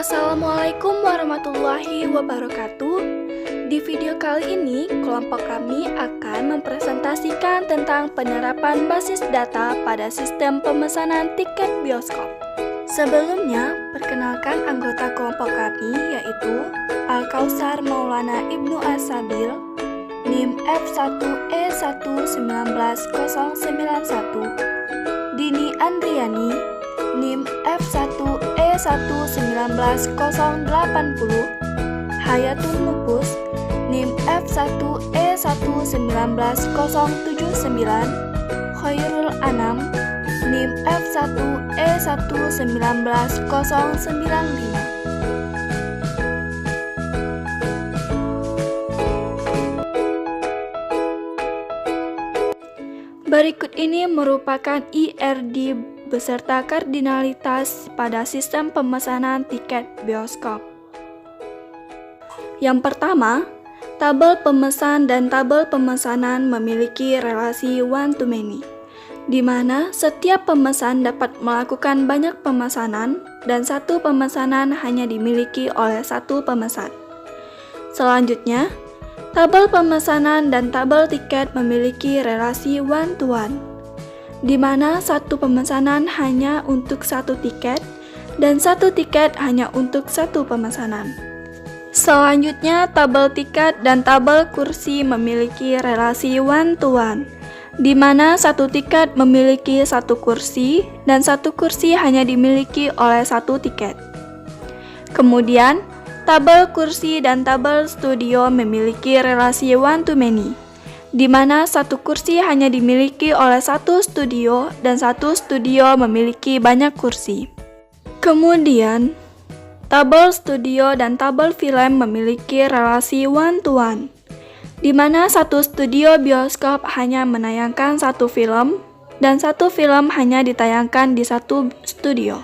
Assalamualaikum warahmatullahi wabarakatuh. Di video kali ini, kelompok kami akan mempresentasikan tentang penerapan basis data pada sistem pemesanan tiket bioskop. Sebelumnya, perkenalkan anggota kelompok kami yaitu Al-Kausar Maulana Ibnu As-Sabil, NIM F1E1190091, Dini Andriani, NIM F1E11980, Hayatul Mupus, NIM F1E11979, Khairul Anam, NIM F1E1190095. Berikut ini merupakan IRD beserta kardinalitas pada sistem pemesanan tiket bioskop. Yang pertama, tabel pemesan dan tabel pemesanan memiliki relasi one to many, di mana setiap pemesan dapat melakukan banyak pemesanan dan satu pemesanan hanya dimiliki oleh satu pemesan. Selanjutnya, tabel pemesanan dan tabel tiket memiliki relasi one to one, di mana satu pemesanan hanya untuk satu tiket dan satu tiket hanya untuk satu pemesanan. Selanjutnya, tabel tiket dan tabel kursi memiliki relasi one to one, di mana satu tiket memiliki satu kursi dan satu kursi hanya dimiliki oleh satu tiket. Kemudian, tabel kursi dan tabel studio memiliki relasi one to many, di mana satu kursi hanya dimiliki oleh satu studio dan satu studio memiliki banyak kursi. Kemudian, tabel studio dan tabel film memiliki relasi one to one, di mana satu studio bioskop hanya menayangkan satu film dan satu film hanya ditayangkan di satu studio.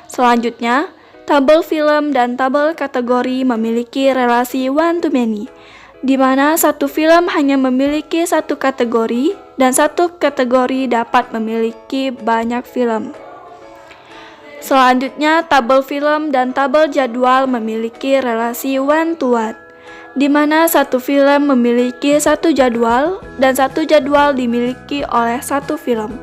Selanjutnya, tabel film dan tabel kategori memiliki relasi one to many, di mana satu film hanya memiliki satu kategori dan satu kategori dapat memiliki banyak film. Selanjutnya, tabel film dan tabel jadwal memiliki relasi one to one, di mana satu film memiliki satu jadwal dan satu jadwal dimiliki oleh satu film.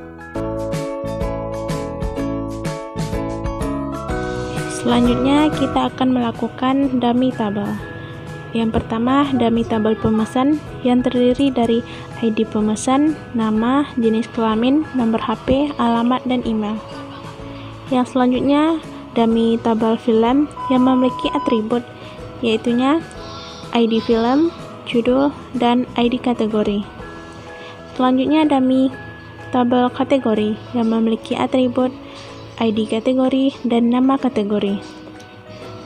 Selanjutnya, kita akan melakukan dummy tabel. Yang pertama, dummy tabel pemesan yang terdiri dari ID pemesan, nama, jenis kelamin, nomor HP, alamat, dan email. Yang selanjutnya, dummy tabel film yang memiliki atribut, yaitunya ID film, judul, dan ID kategori. Selanjutnya, dummy tabel kategori yang memiliki atribut, ID kategori, dan nama kategori.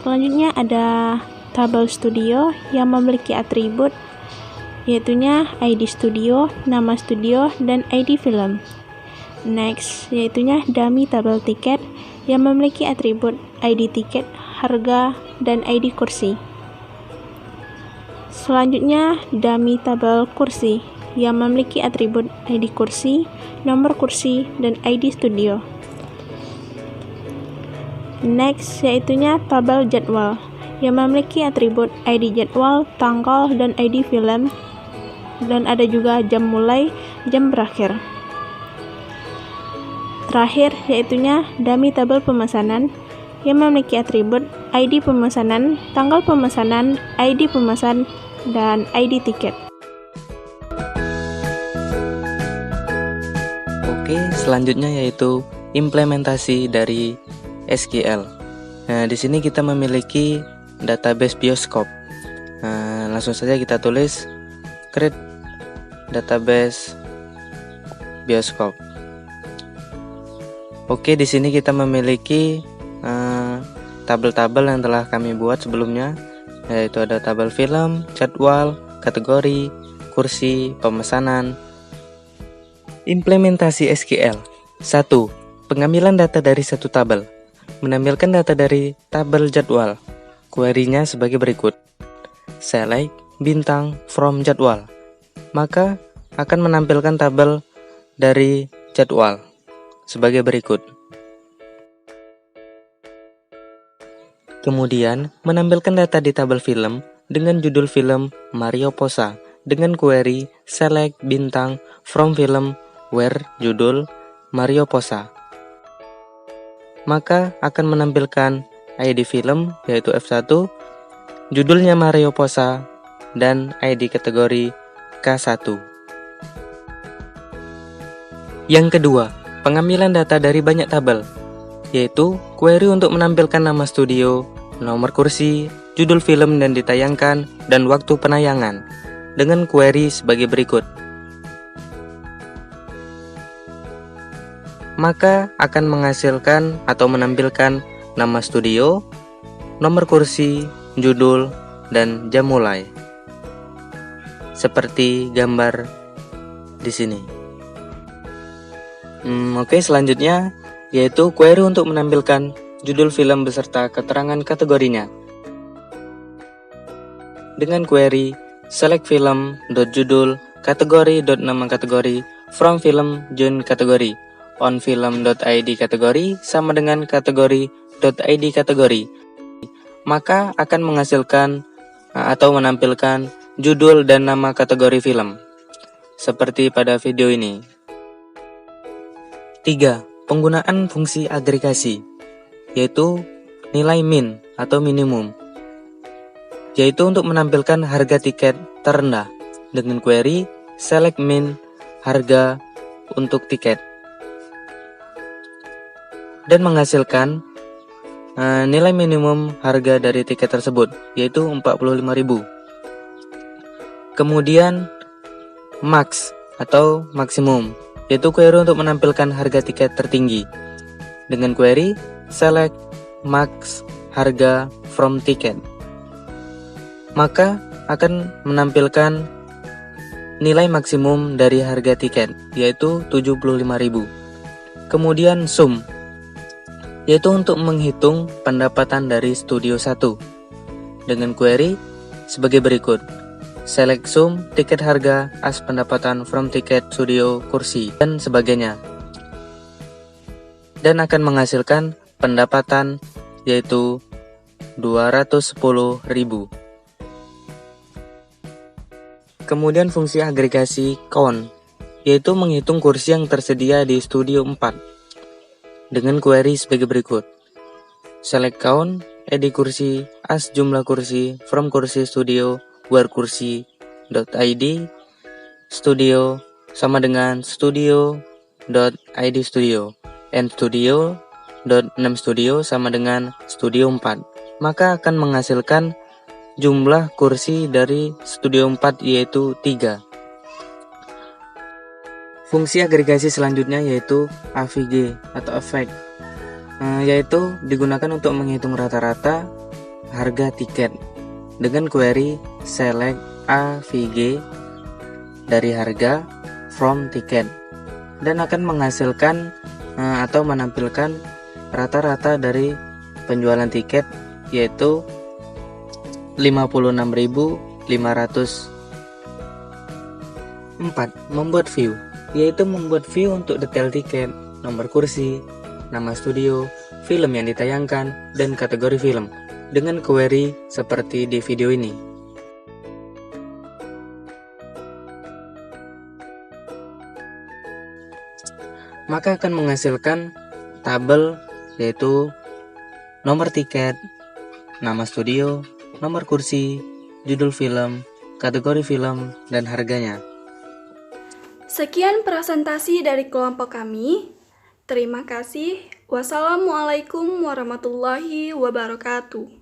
Selanjutnya ada tabel studio yang memiliki atribut, yaitunya ID studio, nama studio, dan ID film. Next, yaitunya dummy tabel tiket yang memiliki atribut ID tiket, harga, dan ID kursi. Selanjutnya, dummy tabel kursi yang memiliki atribut ID kursi, nomor kursi, dan ID studio. Next, yaitunya tabel jadwal yang memiliki atribut ID jadwal, tanggal, dan ID film, dan ada juga jam mulai, jam berakhir. Terakhir, yaitunya dummy tabel pemesanan yang memiliki atribut ID pemesanan, tanggal pemesanan, ID pemesan, dan ID tiket. Oke, selanjutnya yaitu implementasi dari SQL. Nah, di sini kita memiliki database bioskop. Nah, langsung saja kita tulis create database bioskop. Oke, di sini kita memiliki tabel-tabel yang telah kami buat sebelumnya, yaitu ada tabel film, jadwal, kategori, kursi, pemesanan. Implementasi SQL. 1. Pengambilan data dari satu tabel. Menampilkan data dari tabel jadwal. Query-nya sebagai berikut. Select bintang from jadwal. Maka akan menampilkan tabel dari jadwal sebagai berikut. Kemudian, menampilkan data di tabel film dengan judul film Mario Posa dengan query select bintang from film where judul Mario Posa. Maka akan menampilkan ID film yaitu F1, judulnya Mario Posa, dan ID kategori K1. Yang kedua, pengambilan data dari banyak tabel, yaitu query untuk menampilkan nama studio, nomor kursi, judul film dan ditayangkan, dan waktu penayangan, dengan query sebagai berikut. Maka akan menghasilkan atau menampilkan nama studio, nomor kursi, judul, dan jam mulai. Seperti gambar di sini. Oke, selanjutnya yaitu query untuk menampilkan judul film beserta keterangan kategorinya. Dengan query select film .judul kategori .nama kategori from film join kategori on film.id kategori sama dengan kategori .id kategori. Maka akan menghasilkan atau menampilkan judul dan nama kategori film. Seperti pada video ini. 3. Penggunaan fungsi agregasi, yaitu nilai min atau minimum, yaitu untuk menampilkan harga tiket terendah dengan query select min harga untuk tiket dan menghasilkan nilai minimum harga dari tiket tersebut, yaitu 45.000. Kemudian max atau maksimum, yaitu query untuk menampilkan harga tiket tertinggi dengan query select max harga from ticket. Maka akan menampilkan nilai maksimum dari harga tiket, yaitu 75.000. Kemudian sum, yaitu untuk menghitung pendapatan dari studio 1 dengan query sebagai berikut. Select sum tiket harga as pendapatan from tiket studio kursi dan sebagainya. Dan akan menghasilkan pendapatan yaitu 210.000. Kemudian fungsi agregasi count, yaitu menghitung kursi yang tersedia di studio 4 dengan query sebagai berikut. Select count edi kursi as jumlah kursi from kursi studio where kursi.id studio sama dengan studio.id studio and studio.name studio sama dengan studio 4. Maka akan menghasilkan jumlah kursi dari studio 4 yaitu 3. Fungsi agregasi selanjutnya yaitu AVG atau effect, yaitu digunakan untuk menghitung rata-rata harga tiket dengan query select AVG dari harga from tiket dan akan menghasilkan atau menampilkan rata-rata dari penjualan tiket yaitu 56.500. 4. Membuat view, yaitu membuat view untuk detail tiket, nomor kursi, nama studio, film yang ditayangkan, dan kategori film dengan query seperti di video ini. Maka akan menghasilkan tabel yaitu nomor tiket, nama studio, nomor kursi, judul film, kategori film, dan harganya. Sekian presentasi dari kelompok kami. Terima kasih. Wassalamualaikum warahmatullahi wabarakatuh.